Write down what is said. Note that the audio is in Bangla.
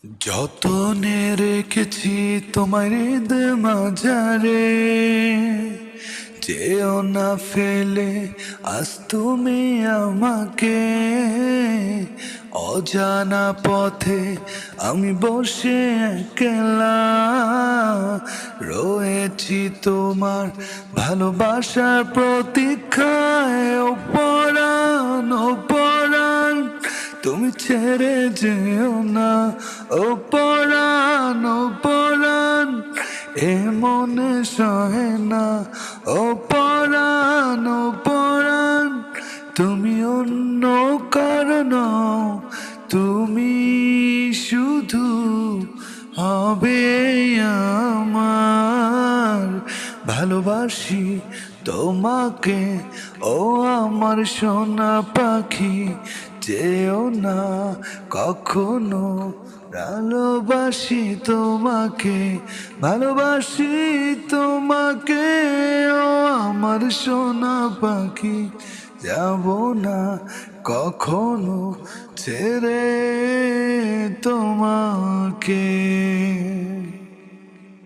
যতনে রেখেছি তোমার হৃদয় মাঝারে, যেও না ফেলে আজ তুমি আমাকে। অজানা পথে আমি বসে একলা রয়েছি তোমার ভালোবাসার প্রতীক্ষায়। ও পরাণ, ও পরাণ, তুমি ছেড়ে যেও না। ও পরাণ, ও পরাণ, এ মনে সহে না। ও পরাণ, ও পরাণ, তুমি অন্য কারণ, তুমি শুধু হবে আমার। ভালোবাসি তোমাকে, ও আমার সোনা পাখি, যেও না কখনো। ভালোবাসি তোমাকে, ভালোবাসি তোমাকে, ও আমার সোনা পাখি, যাব না কখনো ছেড়ে তোমাকে।